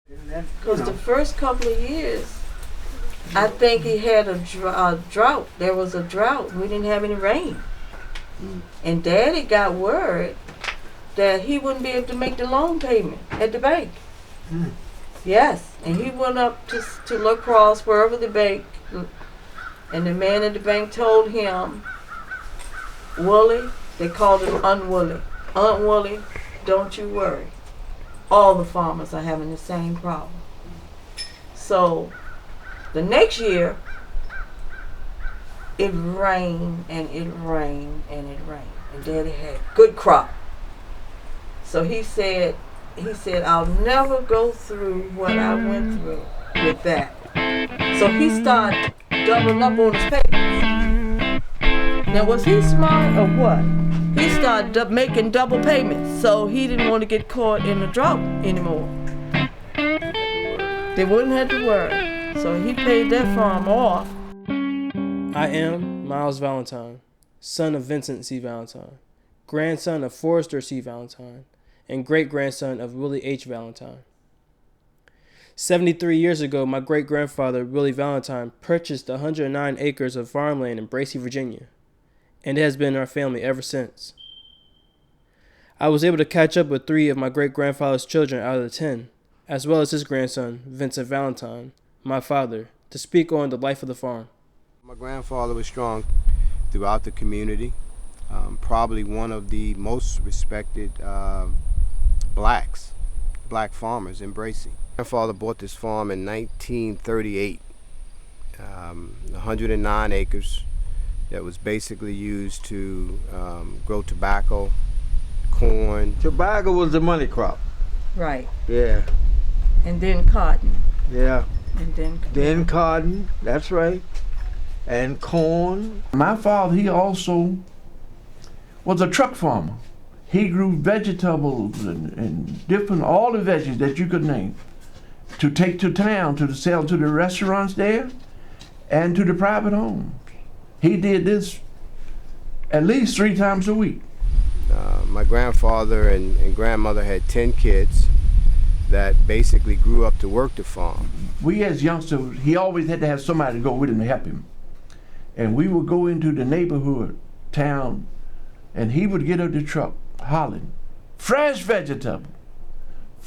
Because the first couple of years, I think he had a drought. There was a drought. We didn't have any rain. And Daddy got word that he wouldn't be able to make the loan payment at the bank. Yes. And he went up to La Crosse, wherever the bank, and the man at the bank told him, Willie, they called him Aunt Willie. Aunt Willie, don't you worry. All the farmers are having the same problem. So the next year, it rained and it rained and it rained. And Daddy had good crop. So he said, I'll never go through what I went through with that. So he started doubling up on his payments. Now, was he smart or what? He started making double payments, so he didn't want to get caught in a drought anymore. They wouldn't have to worry. So he paid that farm off. I am Miles Valentine, son of Vincent C. Valentine, grandson of Forrester C. Valentine, and great-grandson of Willie H. Valentine. 73 years ago, my great-grandfather, Willie Valentine, purchased 109 acres of farmland in Bracey, Virginia, and it has been in our family ever since. I was able to catch up with 3 of my great-grandfather's children out of the 10, as well as his grandson, Vincent Valentine, my father, to speak on the life of the farm. My grandfather was strong throughout the community, probably one of the most respected black farmers in Bracey. My grandfather bought this farm in 1938, 109 acres that was basically used to grow tobacco, corn. Tobacco was the money crop. Right. Yeah. And then cotton. Yeah. And then cotton, that's right. And corn. My father, he also was a truck farmer. He grew vegetables and different, all the veggies that you could name, to take to town to sell to the restaurants there and to the private homes. He did this at least 3 times a week. My grandfather and grandmother had 10 kids that basically grew up to work the farm. We as youngsters, he always had to have somebody to go with him to help him. And we would go into the neighborhood, town, and he would get up the truck hollering, fresh vegetable.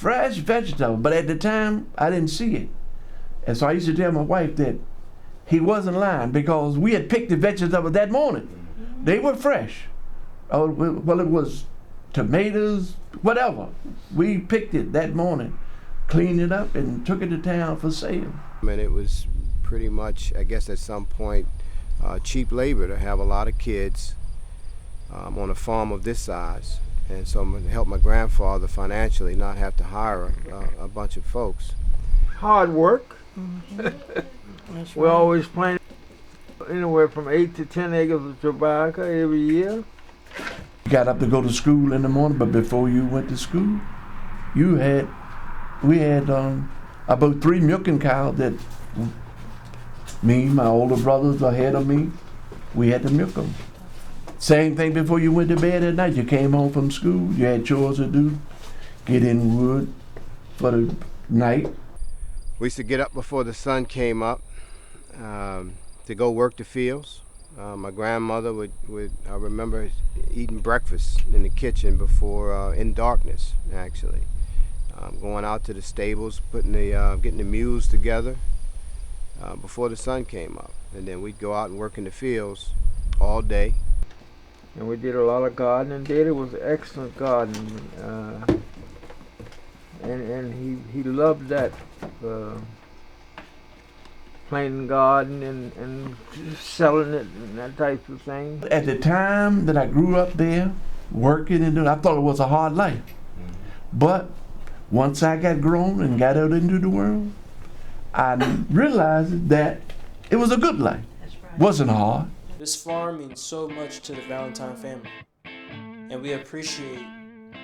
But at the time, I didn't see it. And so I used to tell my wife that he wasn't lying because we had picked the vegetables that morning. They were fresh. Well, it was tomatoes, whatever. We picked it that morning, cleaned it up, and took it to town for sale. And it was pretty much, I guess at some point, cheap labor to have a lot of kids on a farm of this size. And so I'm going to help my grandfather financially not have to hire a bunch of folks. Hard work. That's We're right. always planting anywhere from 8 to 10 acres of tobacco every year. You got up to go to school in the morning, but before you went to school, we had about 3 milking cows that me, my older brothers ahead of me, we had to milk them. Same thing before you went to bed at night. You came home from school, you had chores to do, get in wood for the night. We used to get up before the sun came up to go work the fields. My grandmother would I remember eating breakfast in the kitchen before, in darkness actually. Going out to the stables, getting the mules together before the sun came up. And then we'd go out and work in the fields all day. And we did a lot of gardening. Daddy was an excellent gardener. And he loved that. Planting garden and selling it and that type of thing. At the time that I grew up there, working and doing, I thought it was a hard life. But once I got grown and got out into the world, I realized that it was a good life. Wasn't hard. This farm means so much to the Valentine family, and we appreciate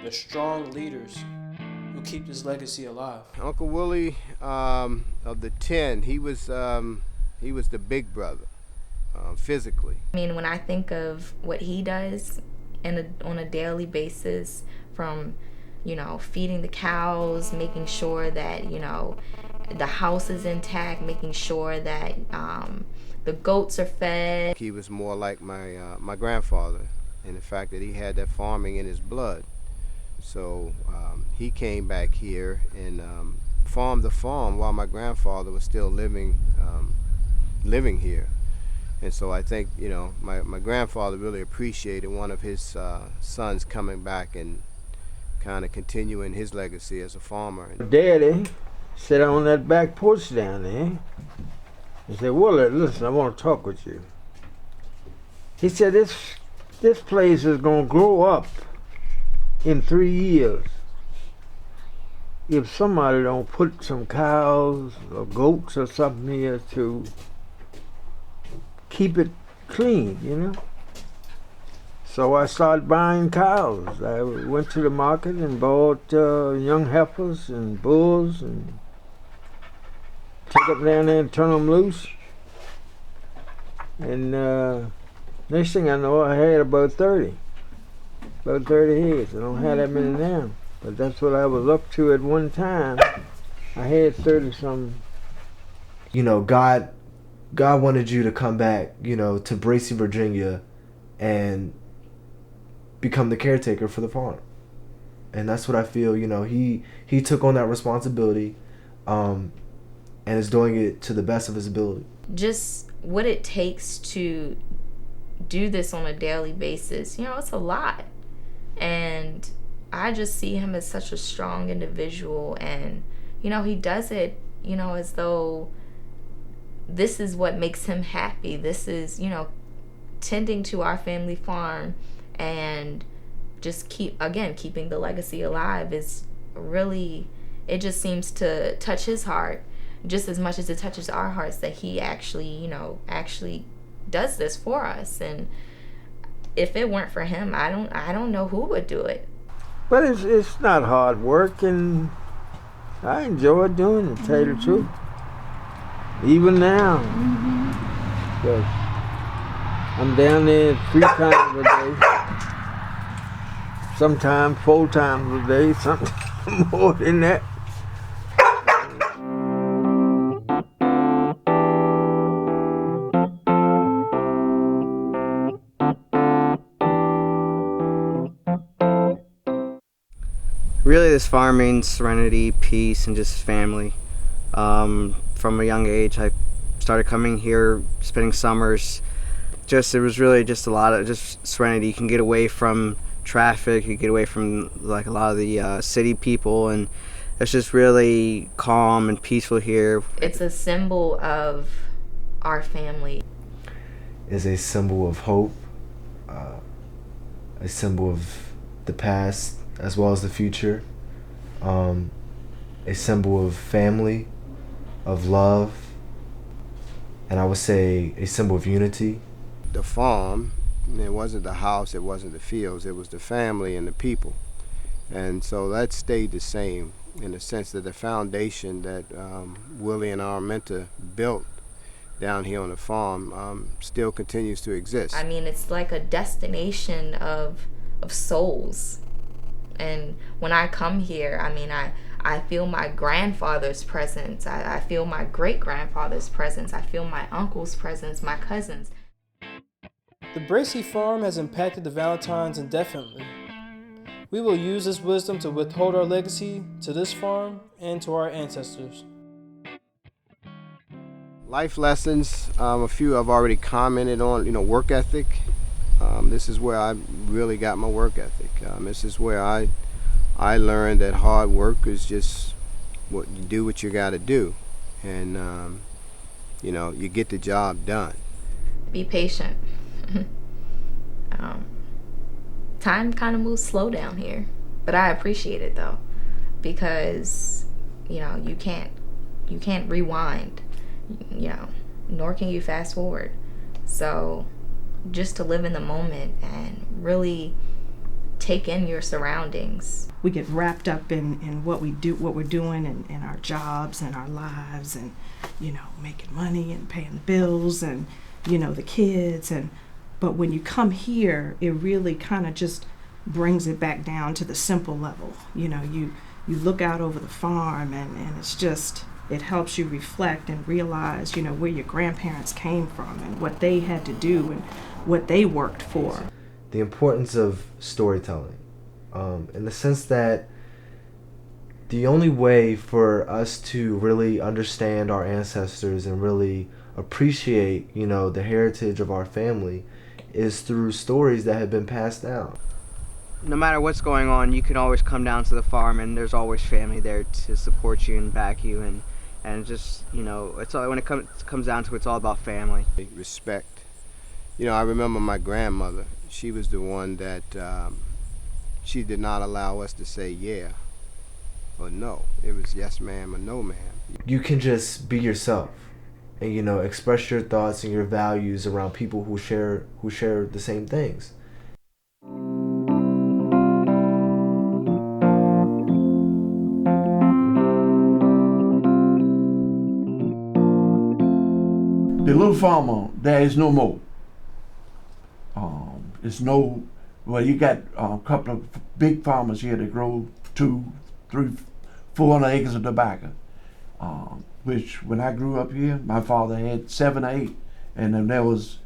the strong leaders who keep this legacy alive. Uncle Willie, of the 10, he was the big brother, physically. I mean, when I think of what he does on a daily basis, from feeding the cows, making sure that, the house is intact, making sure that the goats are fed. He was more like my grandfather in the fact that he had that farming in his blood. So he came back here and farmed the farm while my grandfather was still living here. And so I think, my grandfather really appreciated one of his sons coming back and kind of continuing his legacy as a farmer. Daddy sat on that back porch down there. He said, Willie, listen, I want to talk with you. He said, this place is going to grow up in 3 years if somebody don't put some cows or goats or something here to keep it clean, So I started buying cows. I went to the market and bought young heifers and bulls and take them down there and turn them loose. And next thing I know, I had about 30 heads. I don't have that many now, but that's what I was up to at one time. I had 30 some. God wanted you to come back, to Bracey, Virginia, and become the caretaker for the farm. And that's what I feel, he took on that responsibility, and is doing it to the best of his ability. Just what it takes to do this on a daily basis, it's a lot. And I just see him as such a strong individual, and, he does it, as though this is what makes him happy. This is, tending to our family farm and just keeping the legacy alive is really, it just seems to touch his heart just as much as it touches our hearts that he actually, actually does this for us. And if it weren't for him, I don't know who would do it. But it's not hard work, and I enjoy doing it, to tell you the truth. Even now, because I'm down there 3 times a day, sometimes 4 times a day, sometimes more than that. Really, this farm means serenity, peace, and just family. From a young age, I started coming here, spending summers. It was really just a lot of just serenity. You can get away from traffic, you get away from like a lot of the city people, and it's just really calm and peaceful here. It's a symbol of our family. It's a symbol of hope, a symbol of the past as well as the future, a symbol of family, of love, and I would say a symbol of unity. The farm, it wasn't the house, it wasn't the fields, it was the family and the people. And so that stayed the same in the sense that the foundation that Willie and our mentor built down here on the farm still continues to exist. I mean, it's like a destination of souls. And when I come here, I mean, I feel my grandfather's presence. I feel my great-grandfather's presence. I feel my uncle's presence, my cousins. The Bracey farm has impacted the Valentines indefinitely. We will use this wisdom to withhold our legacy to this farm and to our ancestors. Life lessons, a few I've already commented on, work ethic. This is where I really got my work ethic. This is where I learned that hard work is just what you got to do, and you get the job done. Be patient. Time kind of moves slow down here, but I appreciate it though, because you can't rewind, nor can you fast forward. So just to live in the moment and really take in your surroundings. We get wrapped up in what we do, what we're doing, and our jobs and our lives, and making money and paying the bills and the kids, but when you come here, it really kind of just brings it back down to the simple level. You know, you look out over the farm, and it's just, it helps you reflect and realize, you know, where your grandparents came from and what they had to do and what they worked for. The importance of storytelling, in the sense that the only way for us to really understand our ancestors and really appreciate, you know, the heritage of our family is through stories that have been passed down. No matter what's going on, you can always come down to the farm, and there's always family there to support you and back you, and just, you know, it's all, when it comes down to it, it's all about family. Respect. You know, I remember my grandmother. She was the one that she did not allow us to say yeah or no. It was yes ma'am or no ma'am. You can just be yourself and, you know, express your thoughts and your values around people who share the same things. The little farmer, there is no more. It's no, well, you got a couple of big farmers here that grow 200, 300, 400 acres of tobacco. Which when I grew up here, my father had 7 or 8, and then there was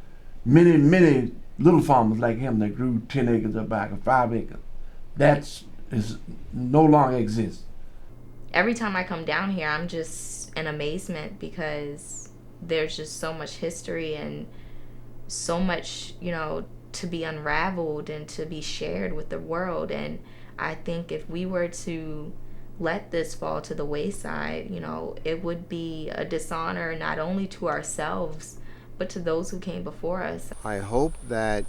many little farmers like him that grew 10 acres of tobacco, 5 acres. That is no longer exists. Every time I come down here, I'm just in amazement because there's just so much history and so much, you know, to be unraveled and to be shared with the world. And I think if we were to let this fall to the wayside, you know, it would be a dishonor not only to ourselves, but to those who came before us. I hope that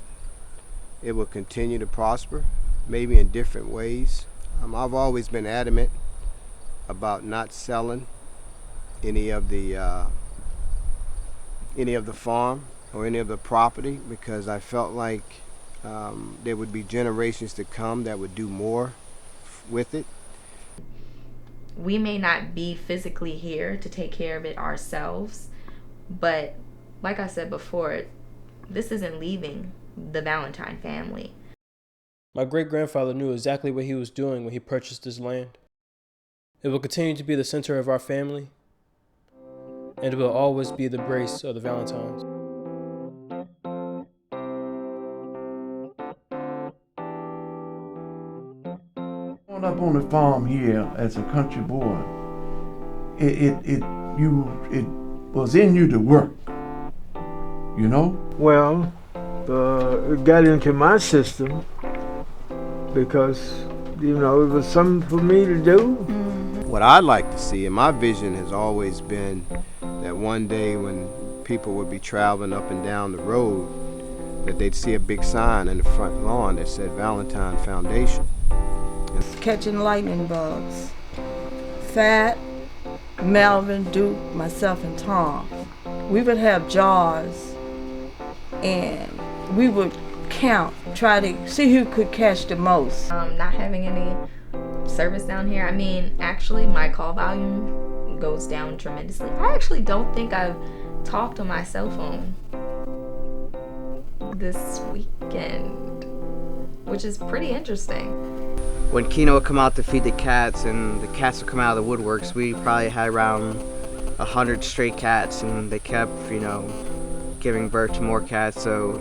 it will continue to prosper, maybe in different ways. I've always been adamant about not selling any of the farm or any of the property, because I felt like there would be generations to come that would do more with it. We may not be physically here to take care of it ourselves, but like I said before, this isn't leaving the Valentine family. My great-grandfather knew exactly what he was doing when he purchased this land. It will continue to be the center of our family, and it will always be the Brace of the Valentines. Growing up on the farm here as a country boy, it was in you to work, you know? Well, it got into my system because, you know, it was something for me to do. What I'd like to see, and my vision has always been that one day when people would be traveling up and down the road, that they'd see a big sign in the front lawn that said Valentine Foundation. Catching lightning bugs. Fat, Melvin, Duke, myself, and Tom. We would have jars, and we would count, try to see who could catch the most. Not having any service down here, I mean, actually my call volume goes down tremendously. I actually don't think I've talked on my cell phone this weekend, which is pretty interesting. When Keno would come out to feed the cats and the cats would come out of the woodworks, we probably had around 100 stray cats, and they kept, you know, giving birth to more cats. So,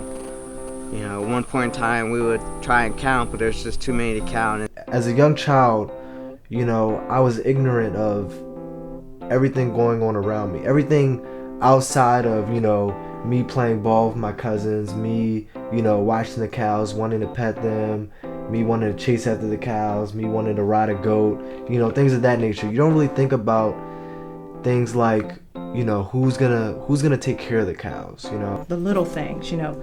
you know, at one point in time we would try and count, but there's just too many to count. As a young child, you know, I was ignorant of everything going on around me. Everything outside of, you know, me playing ball with my cousins, me, you know, watching the cows, wanting to pet them, me wanting to chase after the cows, me wanting to ride a goat, you know, things of that nature. You don't really think about things like, you know, who's gonna take care of the cows, you know. The little things, you know,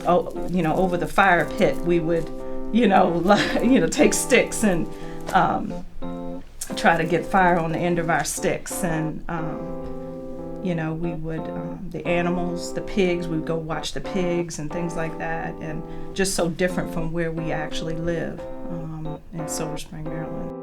over the fire pit, we would, take sticks and try to get fire on the end of our sticks, and we would, the animals, the pigs, we'd go watch the pigs and things like that, and just so different from where we actually live in Silver Spring, Maryland.